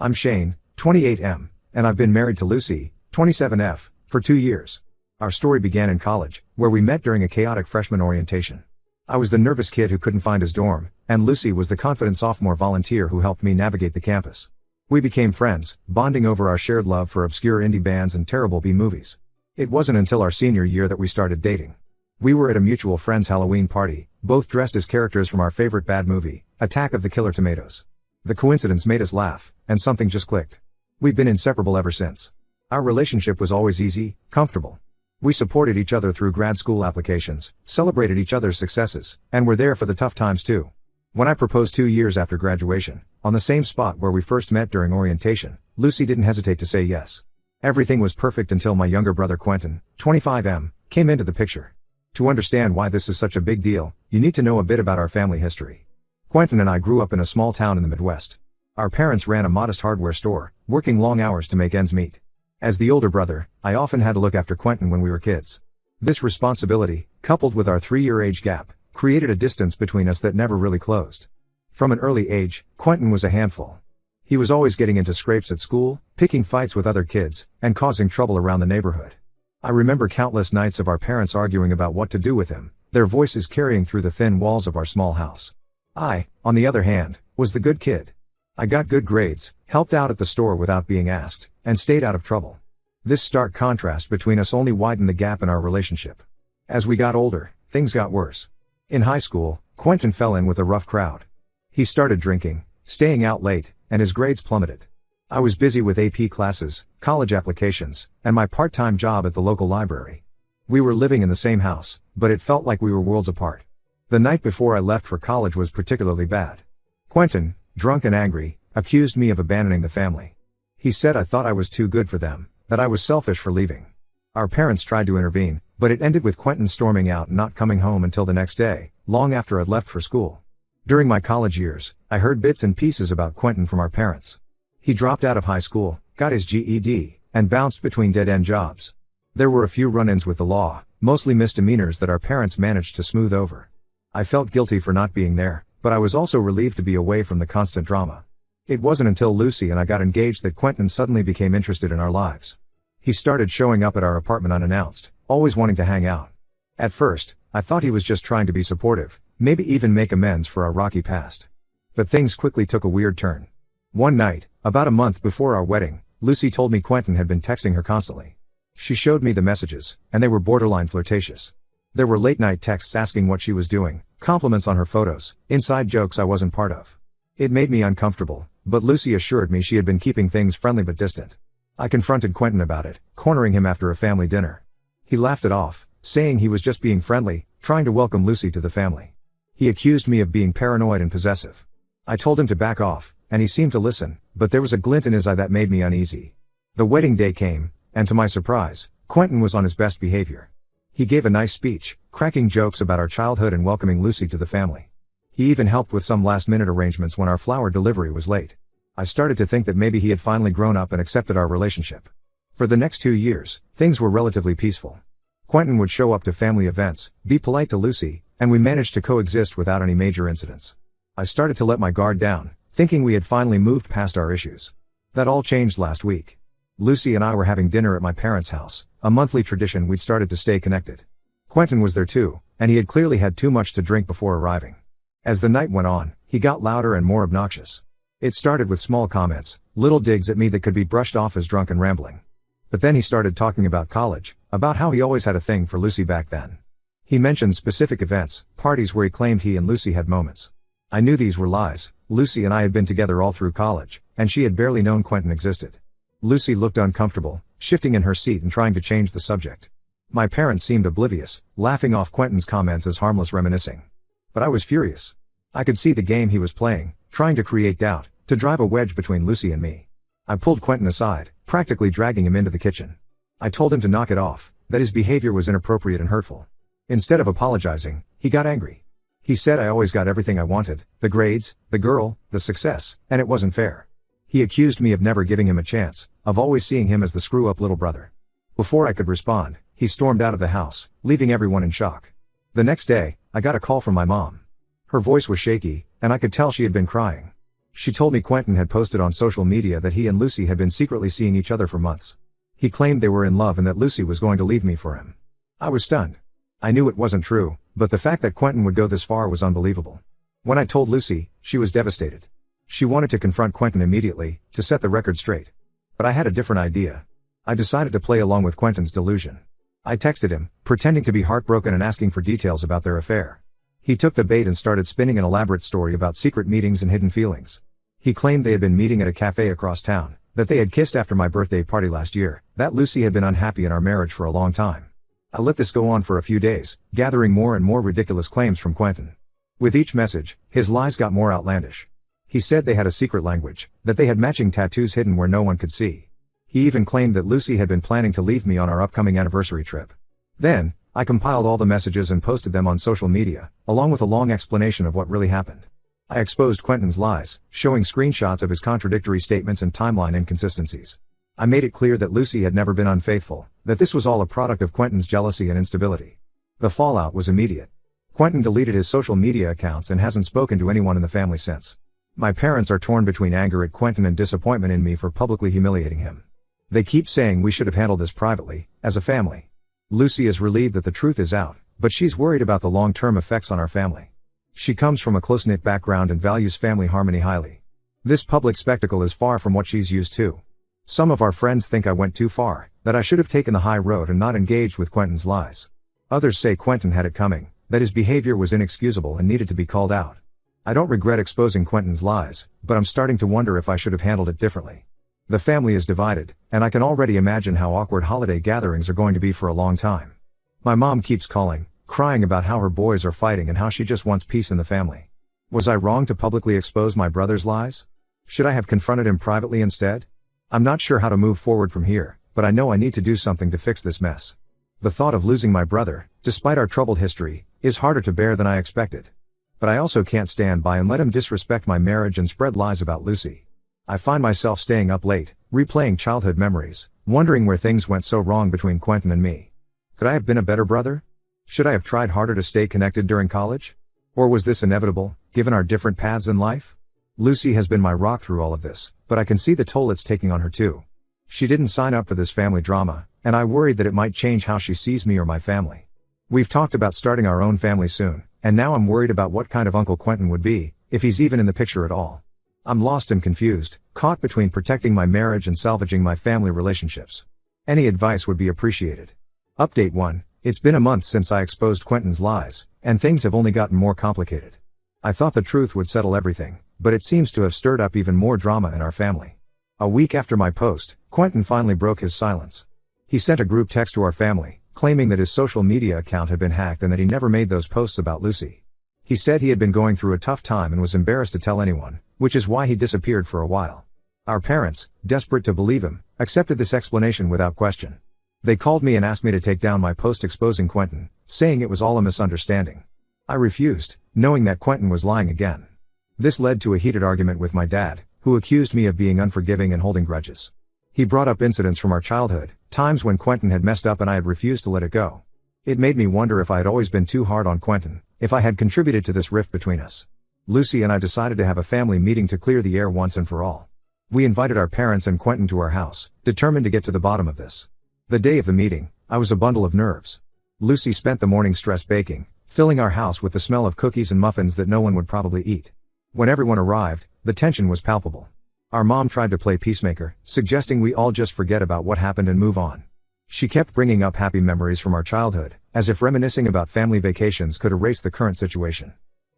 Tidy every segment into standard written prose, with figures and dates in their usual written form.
I'm Shane, 28M, and I've been married to Lucy, 27F, for 2 years. Our story began in college, where we met during a chaotic freshman orientation. I was the nervous kid who couldn't find his dorm, and Lucy was the confident sophomore volunteer who helped me navigate the campus. We became friends, bonding over our shared love for obscure indie bands and terrible B movies. It wasn't until our senior year that we started dating. We were at a mutual friend's Halloween party, both dressed as characters from our favorite bad movie, Attack of the Killer Tomatoes. The coincidence made us laugh, and something just clicked. We've been inseparable ever since. Our relationship was always easy, comfortable. We supported each other through grad school applications, celebrated each other's successes, and were there for the tough times too. When I proposed 2 years after graduation, on the same spot where we first met during orientation, Lucy didn't hesitate to say yes. Everything was perfect until my younger brother Quentin, 25M, came into the picture. To understand why this is such a big deal, you need to know a bit about our family history. Quentin and I grew up in a small town in the Midwest. Our parents ran a modest hardware store, working long hours to make ends meet. As the older brother, I often had to look after Quentin when we were kids. This responsibility, coupled with our 3-year age gap, created a distance between us that never really closed. From an early age, Quentin was a handful. He was always getting into scrapes at school, picking fights with other kids, and causing trouble around the neighborhood. I remember countless nights of our parents arguing about what to do with him, their voices carrying through the thin walls of our small house. I, on the other hand, was the good kid. I got good grades, helped out at the store without being asked, and stayed out of trouble. This stark contrast between us only widened the gap in our relationship. As we got older, things got worse. In high school, Quentin fell in with a rough crowd. He started drinking, staying out late, and his grades plummeted. I was busy with AP classes, college applications, and my part-time job at the local library. We were living in the same house, but it felt like we were worlds apart. The night before I left for college was particularly bad. Quentin, drunk and angry, accused me of abandoning the family. He said I thought I was too good for them, that I was selfish for leaving. Our parents tried to intervene, but it ended with Quentin storming out and not coming home until the next day, long after I'd left for school. During my college years, I heard bits and pieces about Quentin from our parents. He dropped out of high school, got his GED, and bounced between dead-end jobs. There were a few run-ins with the law, mostly misdemeanors that our parents managed to smooth over. I felt guilty for not being there, but I was also relieved to be away from the constant drama. It wasn't until Lucy and I got engaged that Quentin suddenly became interested in our lives. He started showing up at our apartment unannounced, always wanting to hang out. At first, I thought he was just trying to be supportive, maybe even make amends for our rocky past. But things quickly took a weird turn. One night, about a month before our wedding, Lucy told me Quentin had been texting her constantly. She showed me the messages, and they were borderline flirtatious. There were late-night texts asking what she was doing, compliments on her photos, inside jokes I wasn't part of. It made me uncomfortable, but Lucy assured me she had been keeping things friendly but distant. I confronted Quentin about it, cornering him after a family dinner. He laughed it off, saying he was just being friendly, trying to welcome Lucy to the family. He accused me of being paranoid and possessive. I told him to back off, and he seemed to listen, but there was a glint in his eye that made me uneasy. The wedding day came, and to my surprise, Quentin was on his best behavior. He gave a nice speech, cracking jokes about our childhood and welcoming Lucy to the family. He even helped with some last-minute arrangements when our flower delivery was late. I started to think that maybe he had finally grown up and accepted our relationship. For the next 2 years, things were relatively peaceful. Quentin would show up to family events, be polite to Lucy, and we managed to coexist without any major incidents. I started to let my guard down, thinking we had finally moved past our issues. That all changed last week. Lucy and I were having dinner at my parents' house, a monthly tradition we'd started to stay connected. Quentin was there too, and he had clearly had too much to drink before arriving. As the night went on, he got louder and more obnoxious. It started with small comments, little digs at me that could be brushed off as drunk and rambling. But then he started talking about college, about how he always had a thing for Lucy back then. He mentioned specific events, parties where he claimed he and Lucy had moments. I knew these were lies. Lucy and I had been together all through college, and she had barely known Quentin existed. Lucy looked uncomfortable, shifting in her seat and trying to change the subject. My parents seemed oblivious, laughing off Quentin's comments as harmless reminiscing. But I was furious. I could see the game he was playing, trying to create doubt, to drive a wedge between Lucy and me. I pulled Quentin aside, practically dragging him into the kitchen. I told him to knock it off, that his behavior was inappropriate and hurtful. Instead of apologizing, he got angry. He said I always got everything I wanted, the grades, the girl, the success, and it wasn't fair. He accused me of never giving him a chance, of always seeing him as the screw-up little brother. Before I could respond, he stormed out of the house, leaving everyone in shock. The next day, I got a call from my mom. Her voice was shaky, and I could tell she had been crying. She told me Quentin had posted on social media that he and Lucy had been secretly seeing each other for months. He claimed they were in love and that Lucy was going to leave me for him. I was stunned. I knew it wasn't true, but the fact that Quentin would go this far was unbelievable. When I told Lucy, she was devastated. She wanted to confront Quentin immediately, to set the record straight. But I had a different idea. I decided to play along with Quentin's delusion. I texted him, pretending to be heartbroken and asking for details about their affair. He took the bait and started spinning an elaborate story about secret meetings and hidden feelings. He claimed they had been meeting at a cafe across town, that they had kissed after my birthday party last year, that Lucy had been unhappy in our marriage for a long time. I let this go on for a few days, gathering more and more ridiculous claims from Quentin. With each message, his lies got more outlandish. He said they had a secret language, that they had matching tattoos hidden where no one could see. He even claimed that Lucy had been planning to leave me on our upcoming anniversary trip. Then, I compiled all the messages and posted them on social media, along with a long explanation of what really happened. I exposed Quentin's lies, showing screenshots of his contradictory statements and timeline inconsistencies. I made it clear that Lucy had never been unfaithful, that this was all a product of Quentin's jealousy and instability. The fallout was immediate. Quentin deleted his social media accounts and hasn't spoken to anyone in the family since. My parents are torn between anger at Quentin and disappointment in me for publicly humiliating him. They keep saying we should have handled this privately, as a family. Lucy is relieved that the truth is out, but she's worried about the long-term effects on our family. She comes from a close-knit background and values family harmony highly. This public spectacle is far from what she's used to. Some of our friends think I went too far, that I should have taken the high road and not engaged with Quentin's lies. Others say Quentin had it coming, that his behavior was inexcusable and needed to be called out. I don't regret exposing Quentin's lies, but I'm starting to wonder if I should have handled it differently. The family is divided, and I can already imagine how awkward holiday gatherings are going to be for a long time. My mom keeps calling, crying about how her boys are fighting and how she just wants peace in the family. Was I wrong to publicly expose my brother's lies? Should I have confronted him privately instead? I'm not sure how to move forward from here, but I know I need to do something to fix this mess. The thought of losing my brother, despite our troubled history, is harder to bear than I expected. But I also can't stand by and let him disrespect my marriage and spread lies about Lucy. I find myself staying up late, replaying childhood memories, wondering where things went so wrong between Quentin and me. Could I have been a better brother? Should I have tried harder to stay connected during college? Or was this inevitable, given our different paths in life? Lucy has been my rock through all of this, but I can see the toll it's taking on her too. She didn't sign up for this family drama, and I worried that it might change how she sees me or my family. We've talked about starting our own family soon, and now I'm worried about what kind of uncle Quentin would be, if he's even in the picture at all. I'm lost and confused, caught between protecting my marriage and salvaging my family relationships. Any advice would be appreciated. Update 1. It's been a month since I exposed Quentin's lies, and things have only gotten more complicated. I thought the truth would settle everything, but it seems to have stirred up even more drama in our family. A week after my post, Quentin finally broke his silence. He sent a group text to our family, claiming that his social media account had been hacked and that he never made those posts about Lucy. He said he had been going through a tough time and was embarrassed to tell anyone, which is why he disappeared for a while. Our parents, desperate to believe him, accepted this explanation without question. They called me and asked me to take down my post exposing Quentin, saying it was all a misunderstanding. I refused, knowing that Quentin was lying again. This led to a heated argument with my dad, who accused me of being unforgiving and holding grudges. He brought up incidents from our childhood, times when Quentin had messed up and I had refused to let it go. It made me wonder if I had always been too hard on Quentin, if I had contributed to this rift between us. Lucy and I decided to have a family meeting to clear the air once and for all. We invited our parents and Quentin to our house, determined to get to the bottom of this. The day of the meeting, I was a bundle of nerves. Lucy spent the morning stress baking, filling our house with the smell of cookies and muffins that no one would probably eat. When everyone arrived, the tension was palpable. Our mom tried to play peacemaker, suggesting we all just forget about what happened and move on. She kept bringing up happy memories from our childhood, as if reminiscing about family vacations could erase the current situation.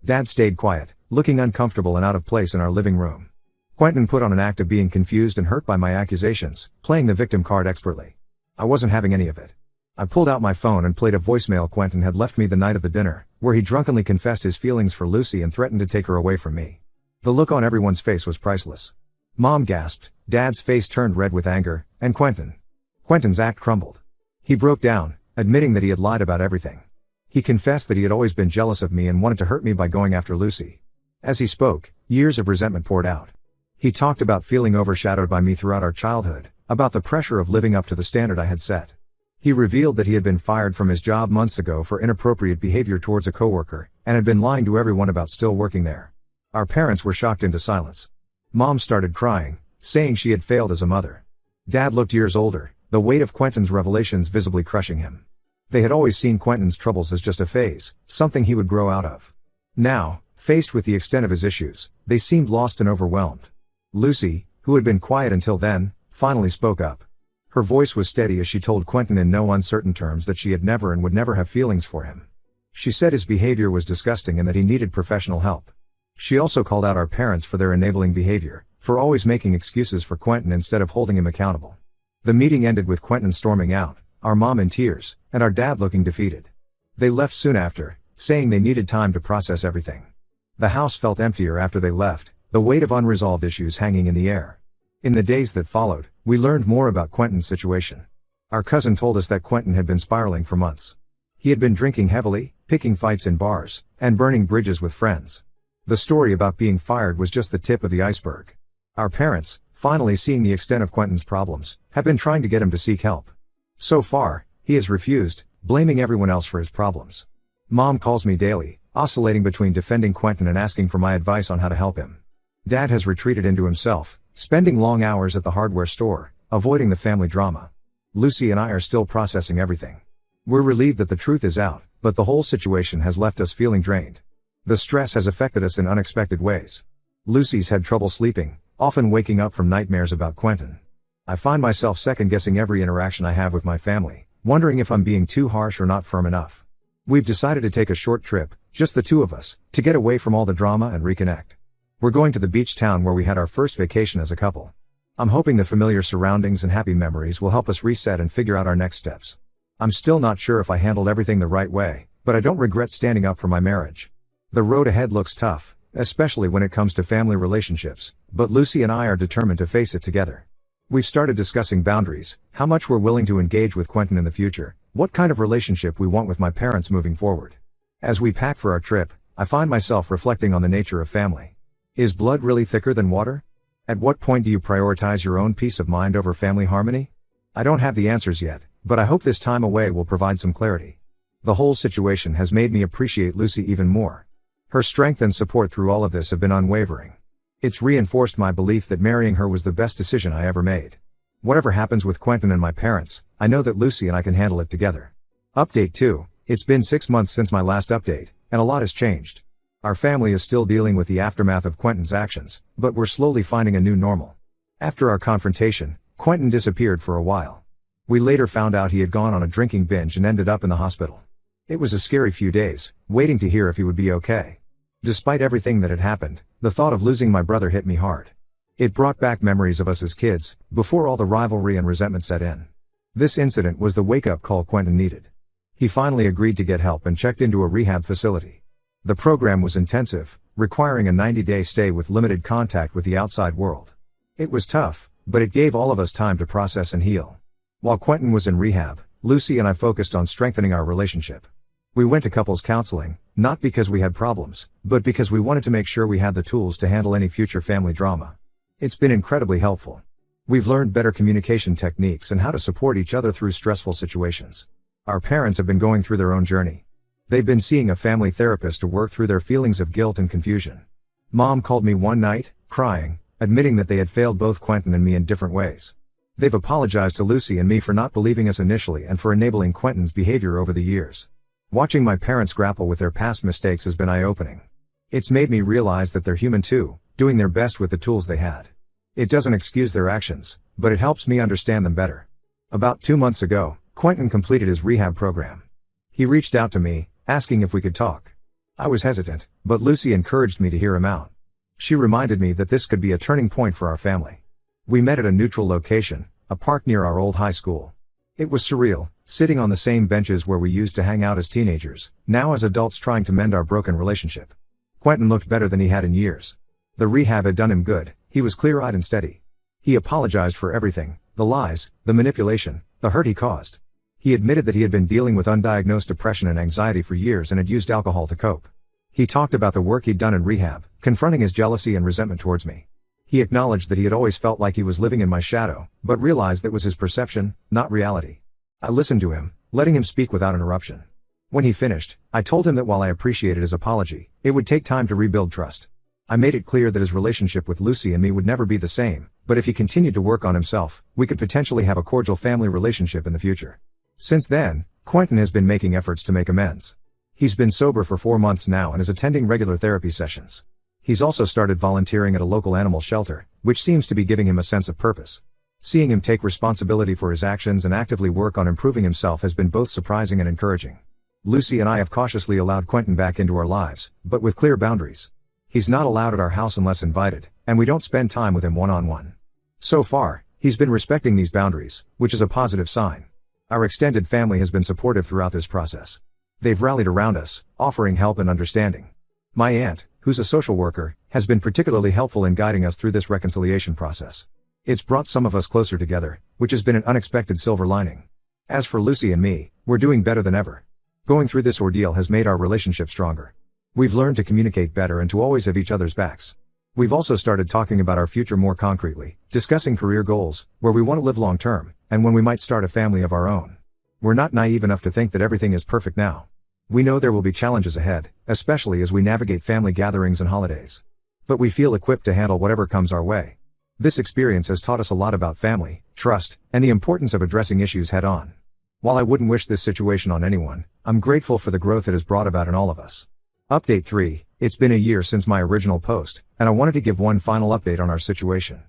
Dad stayed quiet, looking uncomfortable and out of place in our living room. Quentin put on an act of being confused and hurt by my accusations, playing the victim card expertly. I wasn't having any of it. I pulled out my phone and played a voicemail Quentin had left me the night of the dinner, where he drunkenly confessed his feelings for Lucy and threatened to take her away from me. The look on everyone's face was priceless. Mom gasped, Dad's face turned red with anger, and Quentin's act crumbled. He broke down, admitting that he had lied about everything. He confessed that he had always been jealous of me and wanted to hurt me by going after Lucy. As he spoke, years of resentment poured out. He talked about feeling overshadowed by me throughout our childhood, about the pressure of living up to the standard I had set. He revealed that he had been fired from his job months ago for inappropriate behavior towards a coworker, and had been lying to everyone about still working there. Our parents were shocked into silence. Mom started crying, saying she had failed as a mother. Dad looked years older, the weight of Quentin's revelations visibly crushing him. They had always seen Quentin's troubles as just a phase, something he would grow out of. Now, faced with the extent of his issues, they seemed lost and overwhelmed. Lucy, who had been quiet until then, finally spoke up. Her voice was steady as she told Quentin in no uncertain terms that she had never and would never have feelings for him. She said his behavior was disgusting and that he needed professional help. She also called out our parents for their enabling behavior, for always making excuses for Quentin instead of holding him accountable. The meeting ended with Quentin storming out, our mom in tears, and our dad looking defeated. They left soon after, saying they needed time to process everything. The house felt emptier after they left, the weight of unresolved issues hanging in the air. In the days that followed, we learned more about Quentin's situation. Our cousin told us that Quentin had been spiraling for months. He had been drinking heavily, picking fights in bars, and burning bridges with friends. The story about being fired was just the tip of the iceberg. Our parents, finally seeing the extent of Quentin's problems, have been trying to get him to seek help. So far, he has refused, blaming everyone else for his problems. Mom calls me daily, oscillating between defending Quentin and asking for my advice on how to help him. Dad has retreated into himself, spending long hours at the hardware store, avoiding the family drama. Lucy and I are still processing everything. We're relieved that the truth is out, but the whole situation has left us feeling drained. The stress has affected us in unexpected ways. Lucy's had trouble sleeping, often waking up from nightmares about Quentin. I find myself second-guessing every interaction I have with my family, wondering if I'm being too harsh or not firm enough. We've decided to take a short trip, just the two of us, to get away from all the drama and reconnect. We're going to the beach town where we had our first vacation as a couple. I'm hoping the familiar surroundings and happy memories will help us reset and figure out our next steps. I'm still not sure if I handled everything the right way, but I don't regret standing up for my marriage. The road ahead looks tough, especially when it comes to family relationships, but Lucy and I are determined to face it together. We've started discussing boundaries, how much we're willing to engage with Quentin in the future, what kind of relationship we want with my parents moving forward. As we pack for our trip, I find myself reflecting on the nature of family. Is blood really thicker than water? At what point do you prioritize your own peace of mind over family harmony? I don't have the answers yet, but I hope this time away will provide some clarity. The whole situation has made me appreciate Lucy even more. Her strength and support through all of this have been unwavering. It's reinforced my belief that marrying her was the best decision I ever made. Whatever happens with Quentin and my parents, I know that Lucy and I can handle it together. Update 2. It's been 6 months since my last update, and a lot has changed. Our family is still dealing with the aftermath of Quentin's actions, but we're slowly finding a new normal. After our confrontation, Quentin disappeared for a while. We later found out he had gone on a drinking binge and ended up in the hospital. It was a scary few days, waiting to hear if he would be okay. Despite everything that had happened, the thought of losing my brother hit me hard. It brought back memories of us as kids, before all the rivalry and resentment set in. This incident was the wake-up call Quentin needed. He finally agreed to get help and checked into a rehab facility. The program was intensive, requiring a 90-day stay with limited contact with the outside world. It was tough, but it gave all of us time to process and heal. While Quentin was in rehab, Lucy and I focused on strengthening our relationship. We went to couples counseling, not because we had problems, but because we wanted to make sure we had the tools to handle any future family drama. It's been incredibly helpful. We've learned better communication techniques and how to support each other through stressful situations. Our parents have been going through their own journey. They've been seeing a family therapist to work through their feelings of guilt and confusion. Mom called me one night, crying, admitting that they had failed both Quentin and me in different ways. They've apologized to Lucy and me for not believing us initially and for enabling Quentin's behavior over the years. Watching my parents grapple with their past mistakes has been eye-opening. It's made me realize that they're human too, doing their best with the tools they had. It doesn't excuse their actions, but it helps me understand them better. About 2 months ago, Quentin completed his rehab program. He reached out to me, asking if we could talk. I was hesitant, but Lucy encouraged me to hear him out. She reminded me that this could be a turning point for our family. We met at a neutral location, a park near our old high school. It was surreal, sitting on the same benches where we used to hang out as teenagers, now as adults trying to mend our broken relationship. Quentin looked better than he had in years. The rehab had done him good, he was clear-eyed and steady. He apologized for everything, the lies, the manipulation, the hurt he caused. He admitted that he had been dealing with undiagnosed depression and anxiety for years and had used alcohol to cope. He talked about the work he'd done in rehab, confronting his jealousy and resentment towards me. He acknowledged that he had always felt like he was living in my shadow, but realized that was his perception, not reality. I listened to him, letting him speak without interruption. When he finished, I told him that while I appreciated his apology, it would take time to rebuild trust. I made it clear that his relationship with Lucy and me would never be the same, but if he continued to work on himself, we could potentially have a cordial family relationship in the future. Since then, Quentin has been making efforts to make amends. He's been sober for 4 months now and is attending regular therapy sessions. He's also started volunteering at a local animal shelter, which seems to be giving him a sense of purpose. Seeing him take responsibility for his actions and actively work on improving himself has been both surprising and encouraging. Lucy and I have cautiously allowed Quentin back into our lives, but with clear boundaries. He's not allowed at our house unless invited, and we don't spend time with him one-on-one. So far, he's been respecting these boundaries, which is a positive sign. Our extended family has been supportive throughout this process. They've rallied around us, offering help and understanding. My aunt, who's a social worker, has been particularly helpful in guiding us through this reconciliation process. It's brought some of us closer together, which has been an unexpected silver lining. As for Lucy and me, we're doing better than ever. Going through this ordeal has made our relationship stronger. We've learned to communicate better and to always have each other's backs. We've also started talking about our future more concretely, discussing career goals, where we want to live long term, and when we might start a family of our own. We're not naive enough to think that everything is perfect now. We know there will be challenges ahead, especially as we navigate family gatherings and holidays. But we feel equipped to handle whatever comes our way. This experience has taught us a lot about family, trust, and the importance of addressing issues head on. While I wouldn't wish this situation on anyone, I'm grateful for the growth it has brought about in all of us. Update 3, it's been a year since my original post, and I wanted to give one final update on our situation.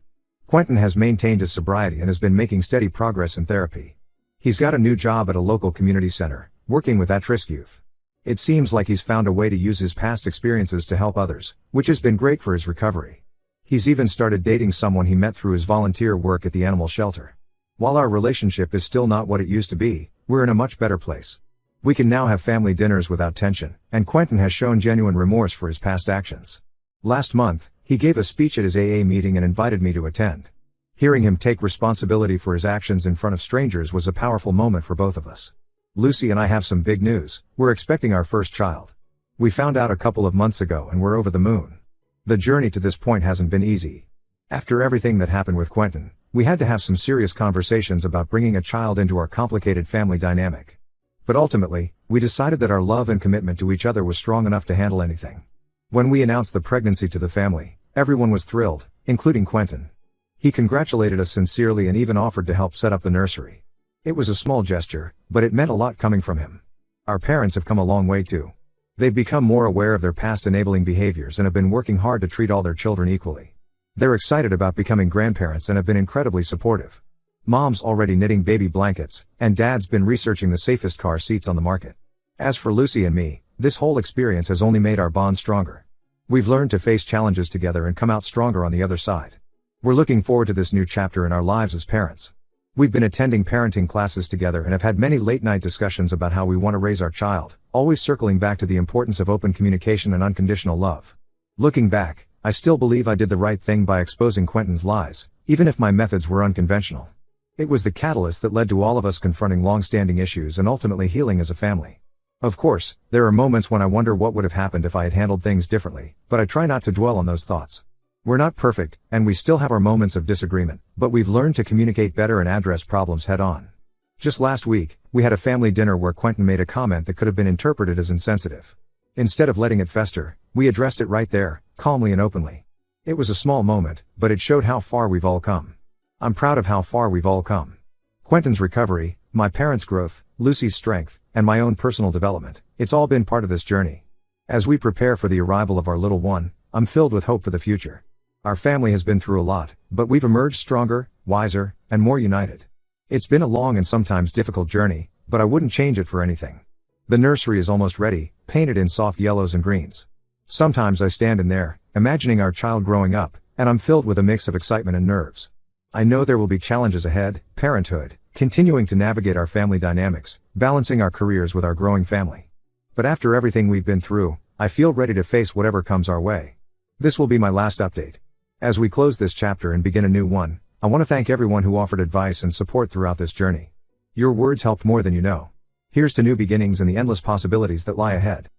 Quentin has maintained his sobriety and has been making steady progress in therapy. He's got a new job at a local community center, working with at-risk youth. It seems like he's found a way to use his past experiences to help others, which has been great for his recovery. He's even started dating someone he met through his volunteer work at the animal shelter. While our relationship is still not what it used to be, we're in a much better place. We can now have family dinners without tension, and Quentin has shown genuine remorse for his past actions. Last month, he gave a speech at his AA meeting and invited me to attend. Hearing him take responsibility for his actions in front of strangers was a powerful moment for both of us. Lucy and I have some big news. We're expecting our first child. We found out a couple of months ago and we're over the moon. The journey to this point hasn't been easy. After everything that happened with Quentin, we had to have some serious conversations about bringing a child into our complicated family dynamic. But ultimately, we decided that our love and commitment to each other was strong enough to handle anything. When we announced the pregnancy to the family, everyone was thrilled, including Quentin. He congratulated us sincerely and even offered to help set up the nursery. It was a small gesture, but it meant a lot coming from him. Our parents have come a long way too. They've become more aware of their past enabling behaviors and have been working hard to treat all their children equally. They're excited about becoming grandparents and have been incredibly supportive. Mom's already knitting baby blankets, and Dad's been researching the safest car seats on the market. As for Lucy and me, this whole experience has only made our bond stronger. We've learned to face challenges together and come out stronger on the other side. We're looking forward to this new chapter in our lives as parents. We've been attending parenting classes together and have had many late-night discussions about how we want to raise our child, always circling back to the importance of open communication and unconditional love. Looking back, I still believe I did the right thing by exposing Quentin's lies, even if my methods were unconventional. It was the catalyst that led to all of us confronting long-standing issues and ultimately healing as a family. Of course, there are moments when I wonder what would have happened if I had handled things differently, but I try not to dwell on those thoughts. We're not perfect, and we still have our moments of disagreement, but we've learned to communicate better and address problems head on. Just last week, we had a family dinner where Quentin made a comment that could have been interpreted as insensitive. Instead of letting it fester, we addressed it right there, calmly and openly. It was a small moment, but it showed how far we've all come. I'm proud of how far we've all come. Quentin's recovery, my parents' growth, Lucy's strength, and my own personal development, it's all been part of this journey. As we prepare for the arrival of our little one, I'm filled with hope for the future. Our family has been through a lot, but we've emerged stronger, wiser, and more united. It's been a long and sometimes difficult journey, but I wouldn't change it for anything. The nursery is almost ready, painted in soft yellows and greens. Sometimes I stand in there, imagining our child growing up, and I'm filled with a mix of excitement and nerves. I know there will be challenges ahead, parenthood, continuing to navigate our family dynamics, balancing our careers with our growing family. But after everything we've been through, I feel ready to face whatever comes our way. This will be my last update. As we close this chapter and begin a new one, I want to thank everyone who offered advice and support throughout this journey. Your words helped more than you know. Here's to new beginnings and the endless possibilities that lie ahead.